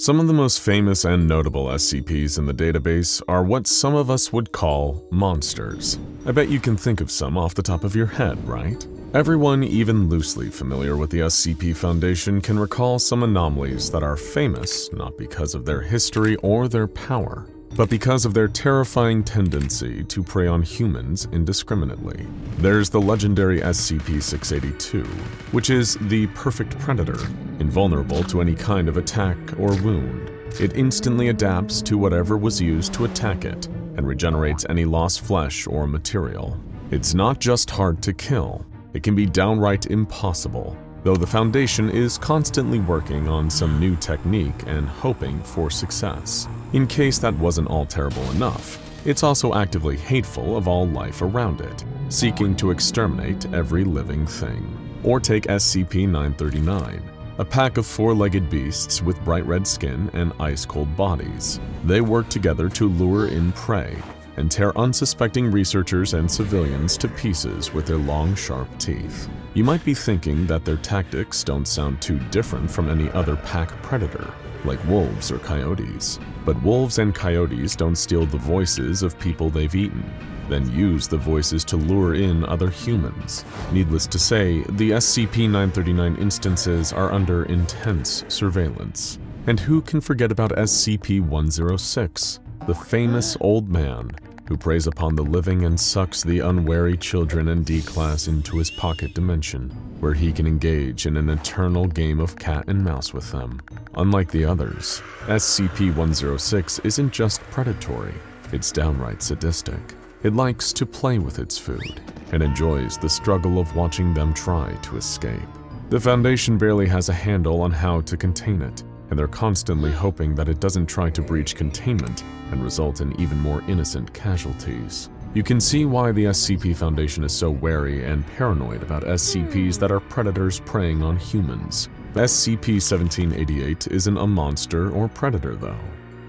Some of the most famous and notable SCPs in the database are what some of us would call monsters. I bet you can think of some off the top of your head, right? Everyone even loosely familiar with the SCP Foundation can recall some anomalies that are famous not because of their history or their power, but because of their terrifying tendency to prey on humans indiscriminately. There's the legendary SCP-682, which is the perfect predator, invulnerable to any kind of attack or wound. It instantly adapts to whatever was used to attack it and regenerates any lost flesh or material. It's not just hard to kill, it can be downright impossible, though the Foundation is constantly working on some new technique and hoping for success. In case that wasn't all terrible enough, it's also actively hateful of all life around it, seeking to exterminate every living thing. Or take SCP-939, a pack of four-legged beasts with bright red skin and ice-cold bodies. They work together to lure in prey and tear unsuspecting researchers and civilians to pieces with their long, sharp teeth. You might be thinking that their tactics don't sound too different from any other pack predator, like wolves or coyotes. But wolves and coyotes don't steal the voices of people they've eaten, then use the voices to lure in other humans. Needless to say, the SCP-939 instances are under intense surveillance. And who can forget about SCP-106, the famous old man who preys upon the living and sucks the unwary children and D-Class into his pocket dimension, where he can engage in an eternal game of cat and mouse with them. Unlike the others, SCP-106 isn't just predatory, it's downright sadistic. It likes to play with its food and enjoys the struggle of watching them try to escape. The Foundation barely has a handle on how to contain it, and they're constantly hoping that it doesn't try to breach containment and result in even more innocent casualties. You can see why the SCP Foundation is so wary and paranoid about SCPs that are predators preying on humans. SCP-1788 isn't a monster or predator though,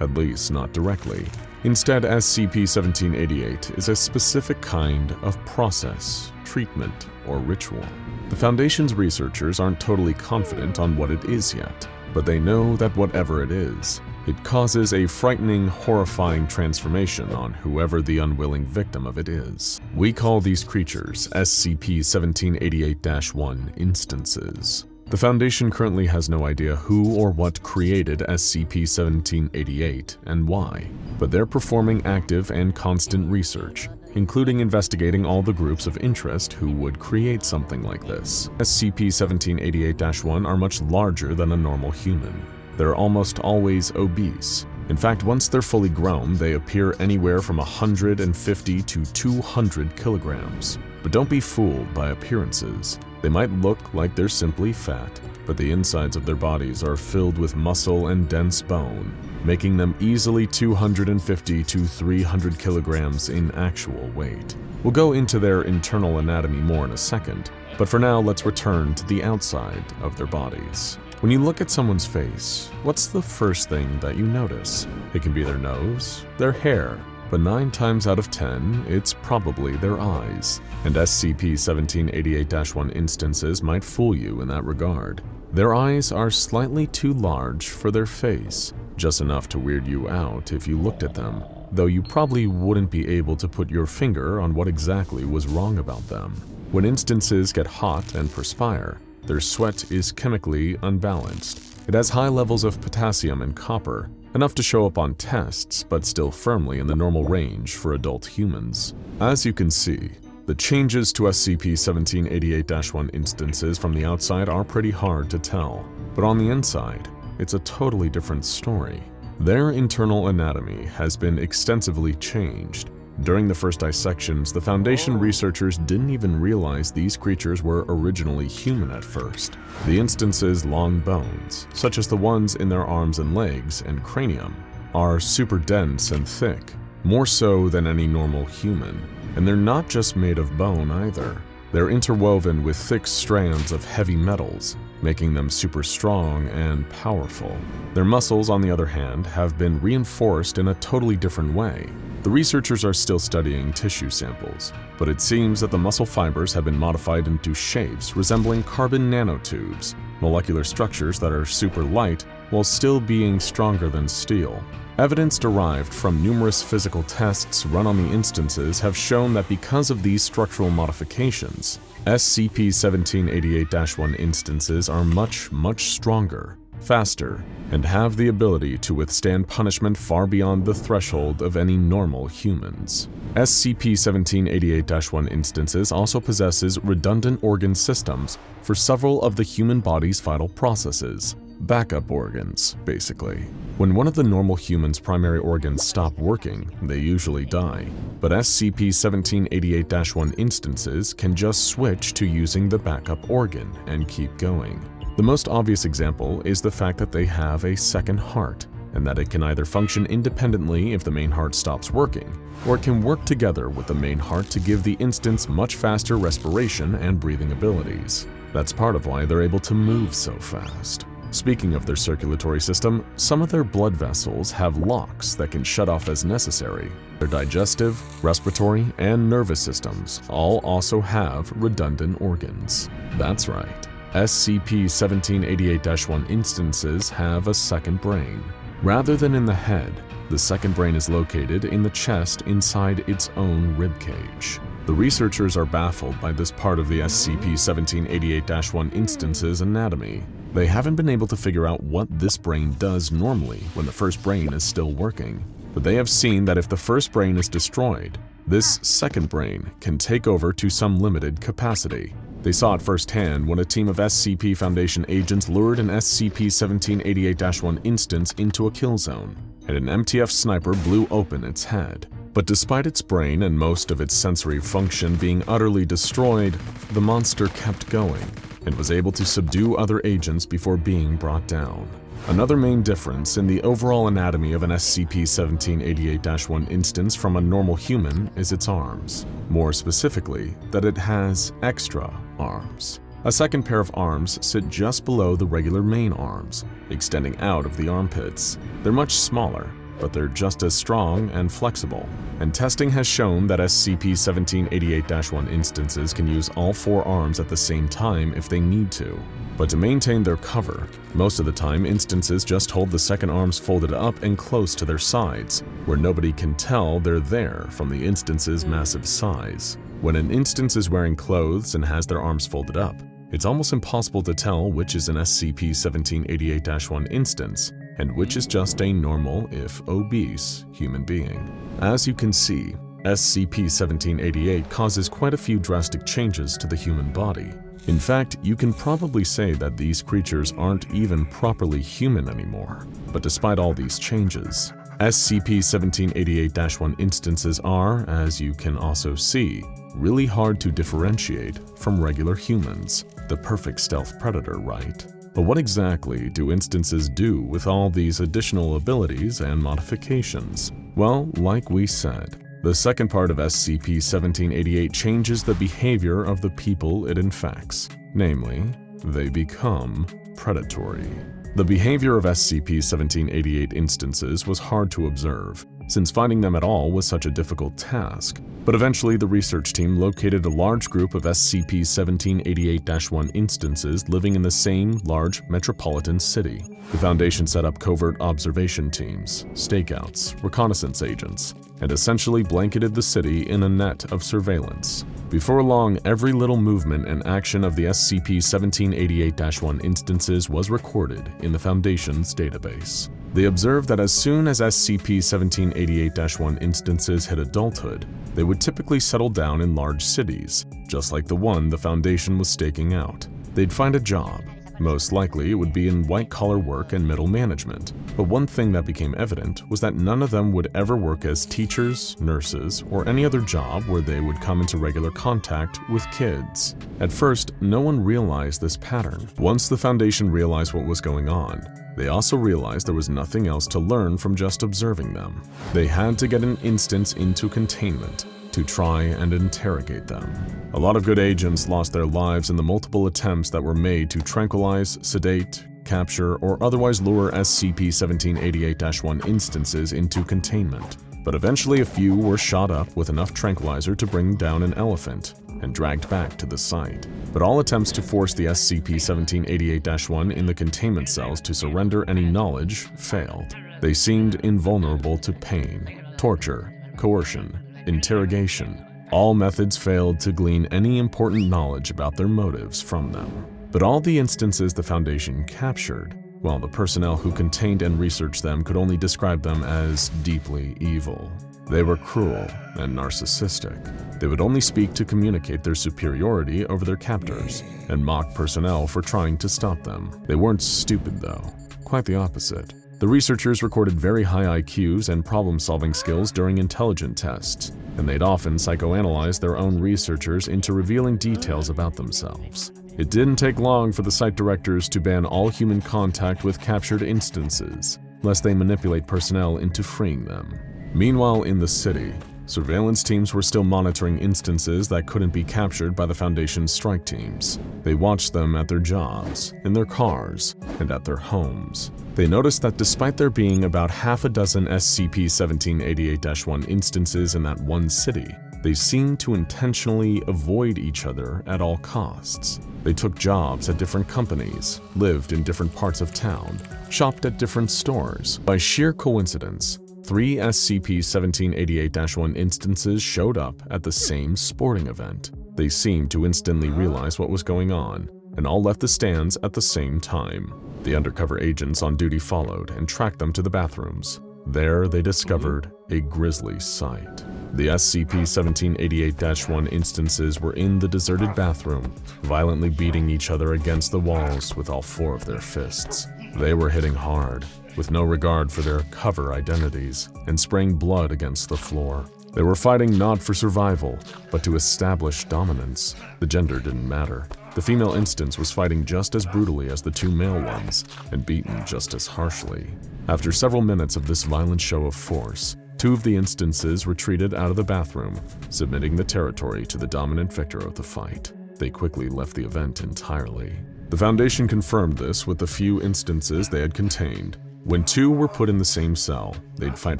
at least not directly. Instead, SCP-1788 is a specific kind of process, treatment, or ritual. The Foundation's researchers aren't totally confident on what it is yet, but they know that whatever it is, it causes a frightening, horrifying transformation on whoever the unwilling victim of it is. We call these creatures SCP-1788-1 instances. The Foundation currently has no idea who or what created SCP-1788 and why, but they're performing active and constant research, including investigating all the groups of interest who would create something like this. SCP-1788-1 are much larger than a normal human. They're almost always obese. In fact, once they're fully grown, they appear anywhere from 150 to 200 kilograms. But don't be fooled by appearances. They might look like they're simply fat, but the insides of their bodies are filled with muscle and dense bone, making them easily 250 to 300 kilograms in actual weight. We'll go into their internal anatomy more in a second, but for now let's return to the outside of their bodies. When you look at someone's face, what's the first thing that you notice? It can be their nose, their hair, but 9 times out of 10, it's probably their eyes. And SCP-1788-1 instances might fool you in that regard. Their eyes are slightly too large for their face, just enough to weird you out if you looked at them, though you probably wouldn't be able to put your finger on what exactly was wrong about them. When instances get hot and perspire, their sweat is chemically unbalanced. It has high levels of potassium and copper, enough to show up on tests, but still firmly in the normal range for adult humans. As you can see, the changes to SCP-1788-1 instances from the outside are pretty hard to tell, but on the inside, it's a totally different story. Their internal anatomy has been extensively changed. During the first dissections, the Foundation researchers didn't even realize these creatures were originally human at first. The instances' long bones, such as the ones in their arms and legs and cranium, are super dense and thick, more so than any normal human. And they're not just made of bone either. They're interwoven with thick strands of heavy metals, making them super strong and powerful. Their muscles, on the other hand, have been reinforced in a totally different way. The researchers are still studying tissue samples, but it seems that the muscle fibers have been modified into shapes resembling carbon nanotubes, molecular structures that are super light while still being stronger than steel. Evidence derived from numerous physical tests run on the instances have shown that because of these structural modifications, SCP-1788-1 instances are much stronger, faster, and have the ability to withstand punishment far beyond the threshold of any normal humans. SCP-1788-1 instances also possesses redundant organ systems for several of the human body's vital processes. Backup organs, basically. When one of the normal human's primary organs stop working, they usually die. But SCP-1788-1 instances can just switch to using the backup organ and keep going. The most obvious example is the fact that they have a second heart, and that it can either function independently if the main heart stops working, or it can work together with the main heart to give the instance much faster respiration and breathing abilities. That's part of why they're able to move so fast. Speaking of their circulatory system, some of their blood vessels have locks that can shut off as necessary. Their digestive, respiratory, and nervous systems all also have redundant organs. That's right. SCP-1788-1 instances have a second brain. Rather than in the head, the second brain is located in the chest inside its own ribcage. The researchers are baffled by this part of the SCP-1788-1 instance's anatomy. They haven't been able to figure out what this brain does normally when the first brain is still working, but they have seen that if the first brain is destroyed, this second brain can take over to some limited capacity. They saw it firsthand when a team of SCP Foundation agents lured an SCP-1788-1 instance into a kill zone, and an MTF sniper blew open its head. But despite its brain and most of its sensory function being utterly destroyed, the monster kept going and was able to subdue other agents before being brought down. Another main difference in the overall anatomy of an SCP-1788-1 instance from a normal human is its arms. More specifically, that it has extra arms. A second pair of arms sit just below the regular main arms, extending out of the armpits. They're much smaller, but they're just as strong and flexible. And testing has shown that SCP-1788-1 instances can use all four arms at the same time if they need to. But to maintain their cover, most of the time instances just hold the second arms folded up and close to their sides, where nobody can tell they're there from the instance's massive size. When an instance is wearing clothes and has their arms folded up, it's almost impossible to tell which is an SCP-1788-1 instance and which is just a normal, if obese, human being. As you can see, SCP-1788 causes quite a few drastic changes to the human body. In fact, you can probably say that these creatures aren't even properly human anymore. But despite all these changes, SCP-1788-1 instances are, as you can also see, really hard to differentiate from regular humans, the perfect stealth predator, right? But what exactly do instances do with all these additional abilities and modifications? Well, like we said, the second part of SCP-1788 changes the behavior of the people it infects. Namely, they become predatory. The behavior of SCP-1788 instances was hard to observe, since finding them at all was such a difficult task. But eventually the research team located a large group of SCP-1788-1 instances living in the same large metropolitan city. The Foundation set up covert observation teams, stakeouts, reconnaissance agents, and essentially blanketed the city in a net of surveillance. Before long, every little movement and action of the SCP-1788-1 instances was recorded in the Foundation's database. They observed that as soon as SCP-1788-1 instances hit adulthood, they would typically settle down in large cities, just like the one the Foundation was staking out. They'd find a job. Most likely, it would be in white-collar work and middle management. But one thing that became evident was that none of them would ever work as teachers, nurses, or any other job where they would come into regular contact with kids. At first, no one realized this pattern. Once the Foundation realized what was going on, they also realized there was nothing else to learn from just observing them. They had to get an instance into containment to try and interrogate them. A lot of good agents lost their lives in the multiple attempts that were made to tranquilize, sedate, capture, or otherwise lure SCP-1788-1 instances into containment. But eventually a few were shot up with enough tranquilizer to bring down an elephant. and dragged back to the site. But all attempts to force the SCP-1788-1 in the containment cells to surrender any knowledge failed. They seemed invulnerable to pain, torture, coercion, interrogation. All methods failed to glean any important knowledge about their motives from them. But all the instances the Foundation captured, while the personnel who contained and researched them could only describe them as deeply evil. They were cruel and narcissistic. They would only speak to communicate their superiority over their captors, and mock personnel for trying to stop them. They weren't stupid though, quite the opposite. The researchers recorded very high IQs and problem-solving skills during intelligent tests, and they'd often psychoanalyze their own researchers into revealing details about themselves. It didn't take long for the site directors to ban all human contact with captured instances, lest they manipulate personnel into freeing them. Meanwhile, in the city, surveillance teams were still monitoring instances that couldn't be captured by the Foundation's strike teams. They watched them at their jobs, in their cars, and at their homes. They noticed that despite there being about half a dozen SCP-1788-1 instances in that one city, they seemed to intentionally avoid each other at all costs. They took jobs at different companies, lived in different parts of town, shopped at different stores. By sheer coincidence, 3 SCP-1788-1 instances showed up at the same sporting event. They seemed to instantly realize what was going on, and all left the stands at the same time. The undercover agents on duty followed and tracked them to the bathrooms. There, they discovered a grisly sight. The SCP-1788-1 instances were in the deserted bathroom, violently beating each other against the walls with all 4 of their fists. They were hitting hard, with no regard for their cover identities, and spraying blood against the floor. They were fighting not for survival, but to establish dominance. The gender didn't matter. The female instance was fighting just as brutally as the 2 male ones, and beaten just as harshly. After several minutes of this violent show of force, 2 of the instances retreated out of the bathroom, submitting the territory to the dominant victor of the fight. They quickly left the event entirely. The Foundation confirmed this with the few instances they had contained. When 2 were put in the same cell, they'd fight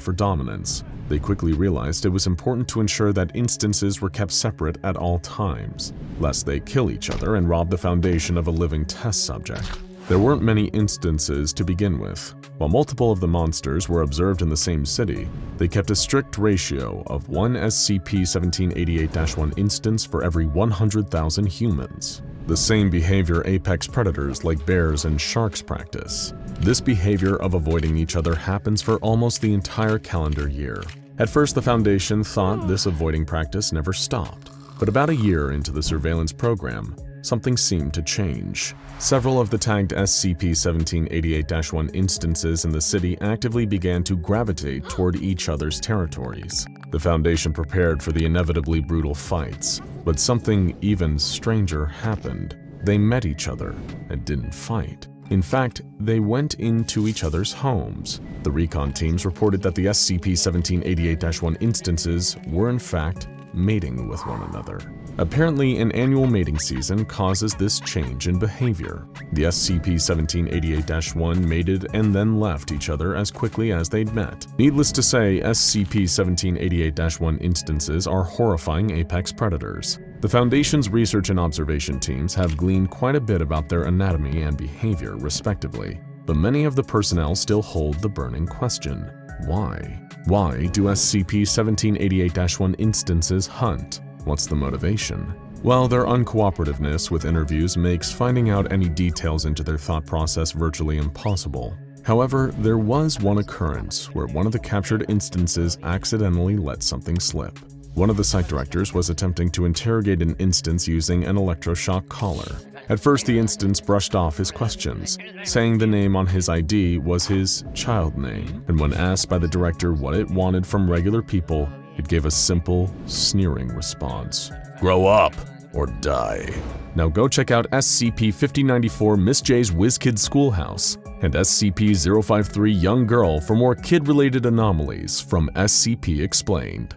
for dominance. They quickly realized it was important to ensure that instances were kept separate at all times, lest they kill each other and rob the Foundation of a living test subject. There weren't many instances to begin with. While multiple of the monsters were observed in the same city, they kept a strict ratio of 1 SCP-1788-1 instance for every 100,000 humans. The same behavior apex predators like bears and sharks practice. This behavior of avoiding each other happens for almost the entire calendar year. At first, the Foundation thought this avoiding practice never stopped, but about a year into the surveillance program, something seemed to change. Several of the tagged SCP-1788-1 instances in the city actively began to gravitate toward each other's territories. The Foundation prepared for the inevitably brutal fights, but something even stranger happened. They met each other and didn't fight. In fact, they went into each other's homes. The recon teams reported that the SCP-1788-1 instances were in fact mating with one another. Apparently, an annual mating season causes this change in behavior. The SCP-1788-1 mated and then left each other as quickly as they'd met. Needless to say, SCP-1788-1 instances are horrifying apex predators. The Foundation's research and observation teams have gleaned quite a bit about their anatomy and behavior, respectively, but many of the personnel still hold the burning question: why? Why do SCP-1788-1 instances hunt? What's the motivation? Well, their uncooperativeness with interviews makes finding out any details into their thought process virtually impossible. However, there was one occurrence where one of the captured instances accidentally let something slip. One of the site directors was attempting to interrogate an instance using an electroshock collar. At first, the instance brushed off his questions, saying the name on his ID was his child name, and when asked by the director what it wanted from regular people, it gave a simple, sneering response: "Grow up or die." Now go check out SCP-5094 Miss J's Whiz Kidz Schoolhouse and SCP-053 Young Girl for more kid-related anomalies from SCP Explained.